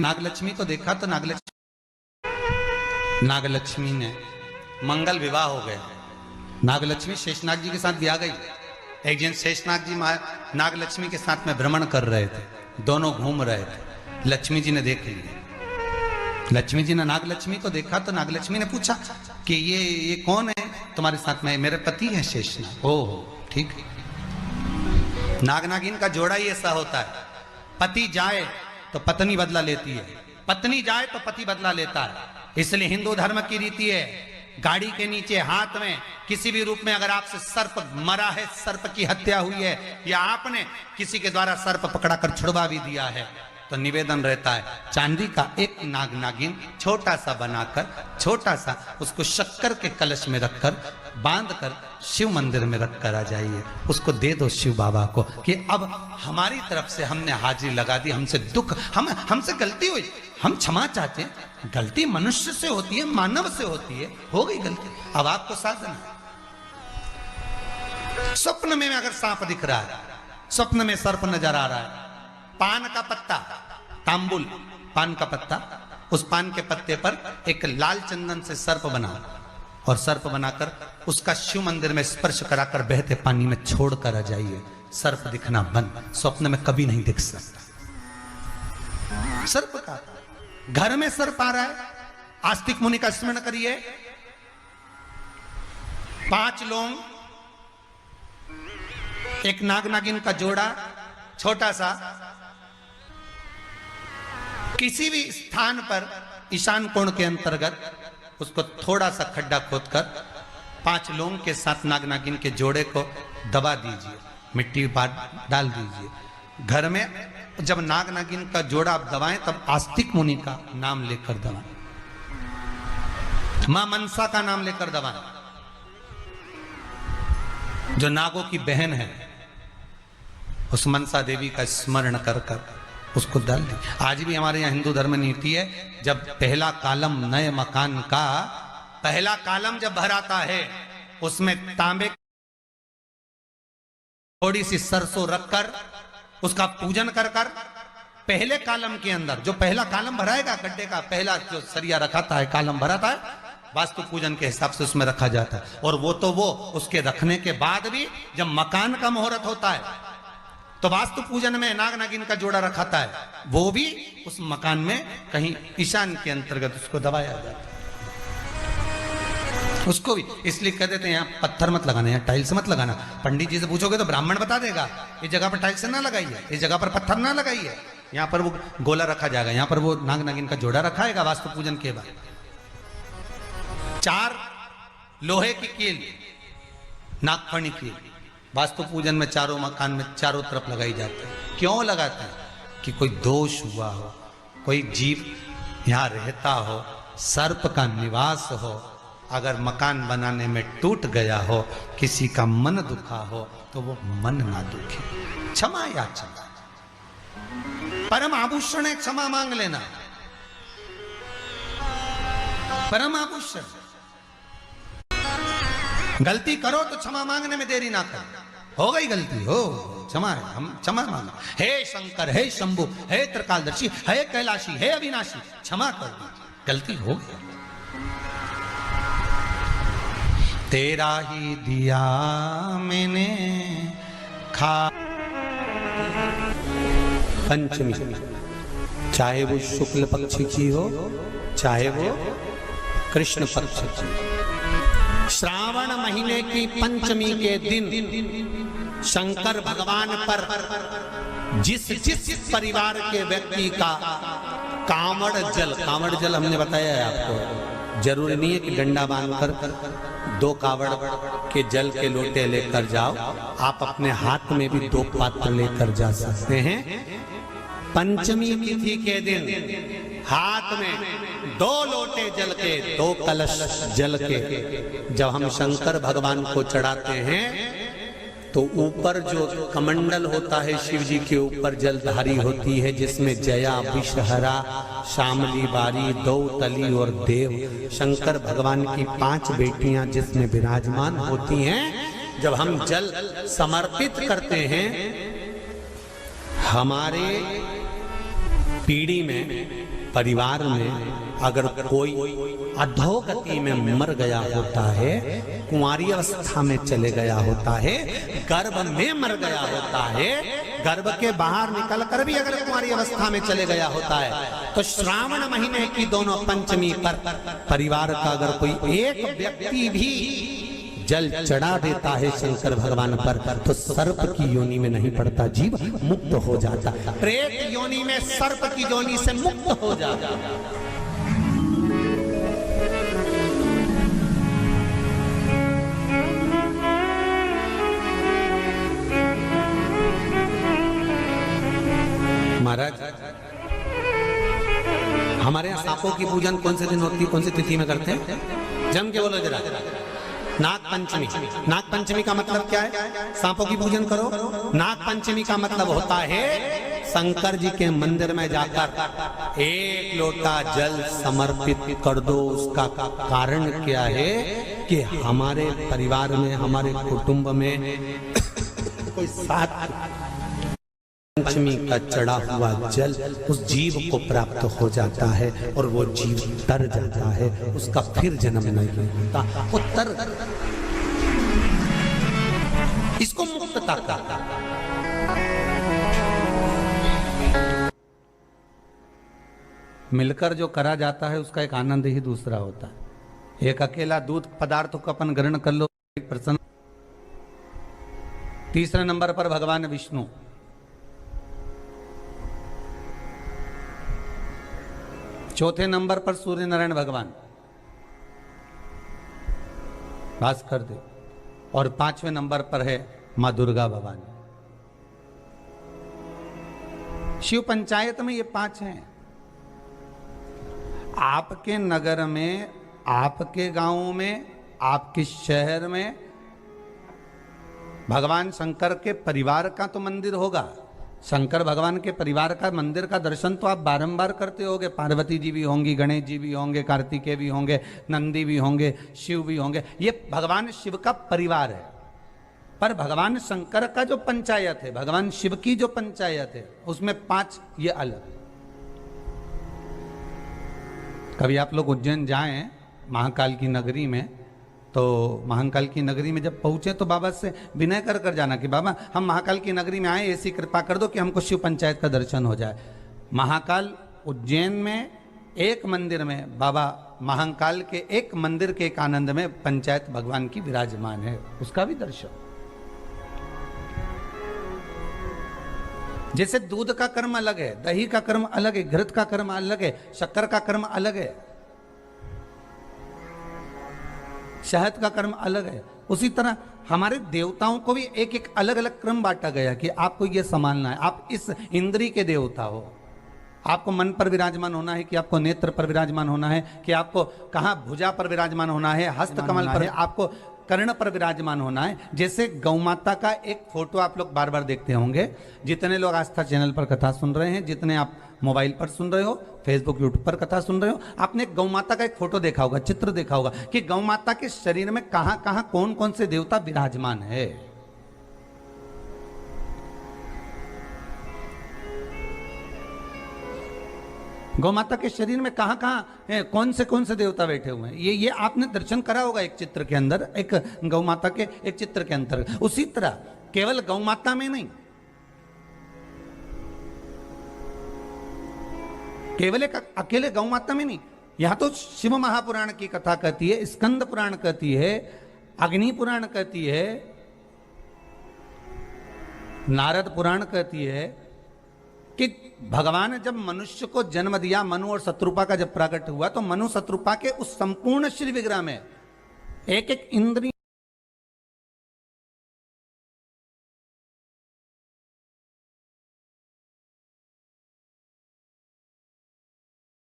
नागलक्ष्मी को देखा तो नागलक्ष्मी ने मंगल विवाह हो गया। नागलक्ष्मी शेषनाग जी के साथ ब्याह गई। एक दिन शेषनाग जी नागलक्ष्मी के साथ में भ्रमण कर रहे थे, दोनों घूम रहे थे। लक्ष्मी जी ने देख लिया। लक्ष्मी जी ने नागलक्ष्मी को देखा तो नागलक्ष्मी ने पूछा कि ये कौन है तुम्हारे साथ में? मेरे पति है शेषनाग। ओह ठीक है। नाग नागिन का जोड़ा ही ऐसा होता है, पति जाए तो पत्नी बदला लेती है, पत्नी जाए तो पति बदला लेता है। इसलिए हिंदू धर्म की रीति है, गाड़ी के नीचे हाथ में किसी भी रूप में अगर आपसे सर्प मरा है, सर्प की हत्या हुई है, या आपने किसी के द्वारा सर्प पकड़ा कर छुड़वा भी दिया है, तो निवेदन रहता है चांदी का एक नाग नागिन छोटा सा बनाकर, छोटा सा उसको शक्कर के कलश में रखकर बांध कर शिव मंदिर में रख कर आ जाइए, उसको दे दो शिव बाबा को कि अब हमारी तरफ से हमने हाजिरी लगा दी, हमसे दुख, हमसे गलती हुई, हम क्षमा चाहते हैं। गलती मनुष्य से होती है, मानव से होती है, हो गई गलती, अब आपको साधन। स्वप्न में अगर सांप दिख रहा है, स्वप्न में सर्प नजर आ रहा है, पान का पत्ता, तांबुल पान का पत्ता, उस पान के पत्ते पर एक लाल चंदन से सर्प बना और सर्प बनाकर उसका शिव मंदिर में स्पर्श कराकर बहते पानी में छोड़कर आ जाइए, सर्प दिखना बंद, स्वप्न में कभी नहीं दिख सकता। सर्प का घर में सर्प आ रहा है, आस्तिक मुनि का स्मरण करिए। 5 लोग, एक नाग नागिन का जोड़ा छोटा सा, किसी भी स्थान पर ईशान कोण के अंतर्गत उसको थोड़ा सा खड्डा खोदकर 5 लोगों के साथ नाग नागिन के जोड़े को दबा दीजिए, मिट्टी डाल दीजिए। घर में जब नाग नागिन का जोड़ा आप दबाएं तब आस्तिक मुनि का नाम लेकर दबाएं, मां मनसा का नाम लेकर दबाएं, जो नागों की बहन है, उस मनसा देवी का स्मरण कर कर उसको डाल दी। आज भी हमारे यहाँ हिंदू धर्म नीति है, जब पहला कालम नए मकान का पहला कालम जब भराता है, उसमें तांबे थोड़ी सी सरसों रखकर उसका पूजन कर कर पहले कालम के अंदर, जो पहला कालम भराएगा, गड्ढे का पहला जो सरिया रखाता है, कालम भराता है, वास्तु पूजन के हिसाब से उसमें रखा जाता है। और वो उसके रखने के बाद भी जब मकान का मुहूर्त होता है तो वास्तु पूजन में नाग नागिन का जोड़ा रखाता है, वो भी उस मकान में कहीं ईशान के अंतर्गत उसको दबाया जाता है, उसको भी। इसलिए कह देते हैं यहाँ पत्थर मत लगाना, यहाँ टाइल्स मत लगाना। पंडित जी से पूछोगे तो ब्राह्मण बता देगा इस जगह पर टाइल्स ना लगाइए, इस जगह पर पत्थर ना लगाइए, यहाँ पर वो गोला रखा जाएगा, यहाँ पर वो नाग नागिन का जोड़ा रखाएगा वास्तु पूजन के बाद। 4 लोहे की कील, नागफणी कील, वास्तु पूजन में चारों मकान में चारों तरफ लगाई जाती है। क्यों लगाते हैं? कि कोई दोष हुआ हो, कोई जीव यहाँ रहता हो, सर्प का निवास हो, अगर मकान बनाने में टूट गया हो, किसी का मन दुखा हो, तो वो मन ना दुखे। क्षमा याचना, परम आभूषण है, क्षमा मांग लेना, परम आभूषण। गलती करो तो क्षमा मांगने में देरी ना करो। हो गई गलती, हो क्षमा है, हम क्षमा मांगो। हे शंकर, हे शंभु, हे त्रिकालदर्शी, हे कैलाशी, हे अविनाशी, क्षमा कर दीजिए, गलती हो गई। तेरा ही दिया मैंने खा। पंचमी, चाहे वो शुक्ल पक्ष की हो, चाहे वो कृष्ण पक्ष की। श्रावण महीने की पंचमी के दिन शंकर भगवान पर जिस परिवार के व्यक्ति का कांवड़ जल हमने बताया है आपको, जरूरी नहीं है कि डंडा बांधकर 2 कावड़ के जल के लोटे लेकर जाओ, आप अपने हाथ में भी 2 पात्र लेकर जा सकते हैं। पंचमी तिथि के दिन हाथ में 2 लोटे जल के, 2 कलश जल के जब हम शंकर भगवान को चढ़ाते हैं तो ऊपर जो कमंडल होता है शिव जी के ऊपर जलधारी होती है, जिसमें जया, विषहरा, शामली, बारी, दौतली और देव, शंकर भगवान की 5 बेटियां जिसमें विराजमान होती हैं। जब हम जल समर्पित करते हैं, हमारे पीढ़ी में परिवार में अगर कोई अधोगति में मर गया होता है, कुंवारी अवस्था में चले गया होता है, गर्भ में मर गया होता है, गर्भ के बाहर निकल कर भी अगर कुंवारी अवस्था में चले गया होता है, तो श्रावण महीने की दोनों पंचमी पर परिवार का अगर कोई एक व्यक्ति भी जल चढ़ा देता है शंकर भगवान पर, तो सर्प की योनि में नहीं पड़ता, जीव मुक्त हो जाता, प्रेत योनि में सर्प की योनि से मुक्त हो जाता। महाराज, हमारे यहाँ सांपों की पूजन कौन से दिन होती है, कौन सी तिथि में करते हैं? जम के बोलो जरा। नाग पंचमी। नाग पंचमी का मतलब क्या है? सांपों की पूजन करो। नाग पंचमी का मतलब होता है शंकर जी के मंदिर में जाकर एक लोटा जल समर्पित कर दो। उसका कारण क्या है कि हमारे परिवार में, हमारे कुटुंब में कोई साथ पंचमी का चढ़ा हुआ जल उस जीव को प्राप्त हो जाता है और वो जीव तर जाता है, उसका फिर जन्म नहीं होता, वो तर, इसको मुक्तता कहता। मिलकर जो करा जाता है उसका एक आनंद ही दूसरा होता है। एक अकेला दूध पदार्थ को अपन ग्रहण कर लो, प्रसन्न। तीसरे नंबर पर भगवान विष्णु। चौथे नंबर पर सूर्य नारायण भगवान भास्कर देव, और पांचवें नंबर पर है मां दुर्गा भवानी। शिव पंचायत में ये 5 हैं। आपके नगर में, आपके गांव में, आपके शहर में भगवान शंकर के परिवार का तो मंदिर होगा। शंकर भगवान के परिवार का मंदिर का दर्शन तो आप बारंबार करते होंगे। पार्वती जी भी होंगी, गणेश जी भी होंगे, कार्तिकेय भी होंगे, नंदी भी होंगे, शिव भी होंगे। ये भगवान शिव का परिवार है। पर भगवान शंकर का जो पंचायत है, भगवान शिव की जो पंचायत है, उसमें 5 ये अलग। कभी आप लोग उज्जैन जाएं महाकाल की नगरी में, तो महाकाल की नगरी में जब पहुंचे तो बाबा से विनय कर कर जाना कि बाबा हम महाकाल की नगरी में आए, ऐसी कृपा कर दो कि हमको शिव पंचायत का दर्शन हो जाए। महाकाल उज्जैन में एक मंदिर में, बाबा महाकाल के एक मंदिर के एक आनंद में पंचायत भगवान की विराजमान है, उसका भी दर्शन। जैसे दूध का कर्म अलग है, दही का कर्म अलग है, घृत का कर्म अलग है, शक्कर का कर्म अलग है, शहद का कर्म अलग है, उसी तरह हमारे देवताओं को भी एक एक अलग अलग क्रम बांटा गया कि आपको ये संभालना है। आप इस इंद्री के देवता हो, आपको मन पर विराजमान होना है, कि आपको नेत्र पर विराजमान होना है, कि आपको कहाँ भुजा पर विराजमान होना है, हस्त कमल पर, आपको कर्ण पर विराजमान होना है। जैसे गौ माता का एक फोटो आप लोग बार बार देखते होंगे। जितने लोग आस्था चैनल पर कथा सुन रहे हैं, जितने आप मोबाइल पर सुन रहे हो, फेसबुक यूट्यूब पर कथा सुन रहे हो, आपने गौ माता का एक फोटो देखा होगा, चित्र देखा होगा कि गौ माता के शरीर में कहां कहां कौन कौन से देवता विराजमान है। गौ माता के शरीर में कहां कहां कौन से देवता बैठे हुए हैं, ये आपने दर्शन करा होगा एक चित्र के अंदर, एक गौ माता के एक चित्र के अंदर। उसी तरह केवल गौ माता में नहीं, केवल एक अकेले गौ माता में नहीं, यहां तो शिव महापुराण की कथा कहती है, स्कंद पुराण कहती है, अग्नि पुराण कहती है, नारद पुराण कहती है कि भगवान जब मनुष्य को जन्म दिया, मनु और शत्रुपा का जब प्रकट हुआ, तो मनु शत्रुपा के उस संपूर्ण श्री विग्रह में एक एक इंद्रिय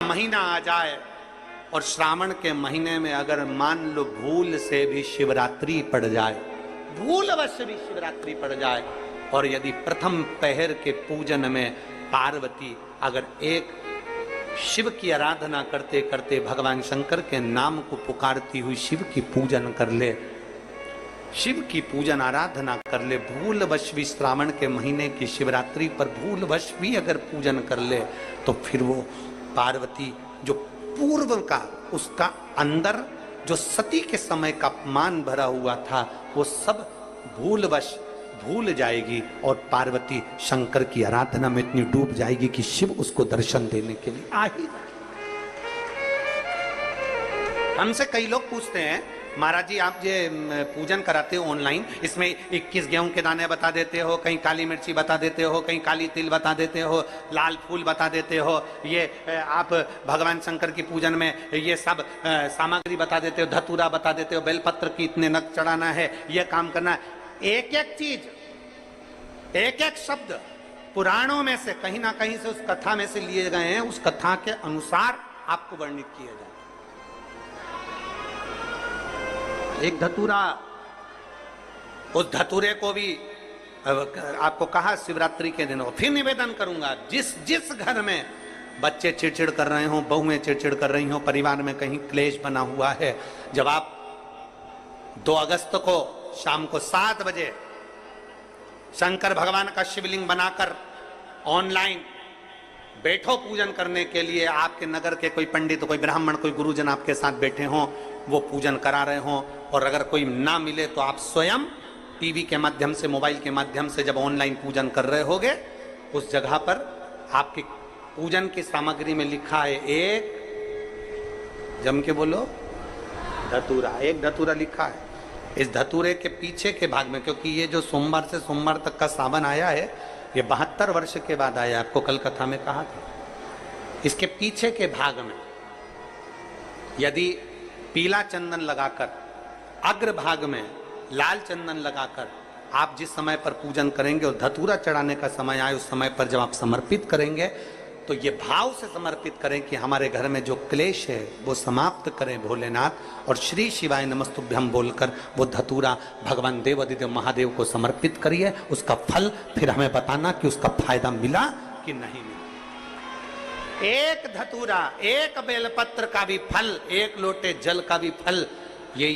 महीना आ जाए और श्रावण के महीने में अगर मान लो भूल से भी शिवरात्रि पड़ जाए, भूलवश भी शिवरात्रि पड़ जाए, और यदि प्रथम पहर के पूजन में पार्वती अगर एक शिव की आराधना करते करते भगवान शंकर के नाम को पुकारती हुई शिव की पूजन कर ले, शिव की पूजन आराधना कर ले, भूलवश भी श्रावण के महीने की शिवरात्रि पर भूलवश भी अगर पूजन कर ले, तो फिर वो पार्वती जो पूर्व का उसका अंदर जो सती के समय का अपमान भरा हुआ था वो सब भूलवश भूल जाएगी और पार्वती शंकर की आराधना में इतनी डूब जाएगी कि शिव उसको दर्शन देने के लिए आ ही जाए। हमसे कई लोग पूछते हैं महाराज जी आप ये पूजन कराते हो ऑनलाइन, इसमें 21 गेहूं के दाने बता देते हो, कहीं काली मिर्ची बता देते हो, कहीं काली तिल बता देते हो, लाल फूल बता देते हो, ये आप भगवान शंकर की पूजन में ये सब सामग्री बता देते हो, धतूरा बता देते हो, बेलपत्र की इतने नग चढ़ाना है, ये काम करना है। एक एक चीज, एक एक शब्द पुराणों में से कहीं ना कहीं से उस कथा में से लिए गए हैं, उस कथा के अनुसार आपको वर्णित किया जाए। एक धतूरा, उस धतूरे को भी आपको कहा शिवरात्रि के दिनों, फिर निवेदन करूंगा जिस जिस घर में बच्चे चिड़चिड़ कर रहे हो, बहुएं चिड़चिड़ कर रही हो, परिवार में कहीं क्लेश बना हुआ है, जब आप 2 अगस्त को शाम को 7 बजे शंकर भगवान का शिवलिंग बनाकर ऑनलाइन बैठो पूजन करने के लिए, आपके नगर के कोई पंडित, कोई ब्राह्मण, कोई गुरुजन आपके साथ बैठे हों, वो पूजन करा रहे हों, और अगर कोई ना मिले तो आप स्वयं टीवी के माध्यम से, मोबाइल के माध्यम से जब ऑनलाइन पूजन कर रहे होगे, उस जगह पर आपकी पूजन की सामग्री में लिखा है एक, जम के बोलो, धतूरा, एक धतूरा लिखा है। इस धतूरे के पीछे के भाग में, क्योंकि ये जो सोमवार से सोमवार तक का सावन आया है ये 72 वर्ष के बाद आया, आपको कल कथा में कहा था। इसके पीछे के भाग में यदि पीला चंदन लगाकर, अग्र भाग में लाल चंदन लगाकर आप जिस समय पर पूजन करेंगे और धतूरा चढ़ाने का समय आए, उस समय पर जब आप समर्पित करेंगे तो ये भाव से समर्पित करें कि हमारे घर में जो क्लेश है वो समाप्त करें भोलेनाथ, और श्री शिवाय नमस्तुभ्यम बोलकर वो धतूरा भगवान देवादिदेव महादेव को समर्पित करिए। उसका फल फिर हमें बताना कि उसका फायदा मिला कि नहीं मिला। एक धतूरा, एक बेलपत्र का भी फल, एक लोटे जल का भी फल, ये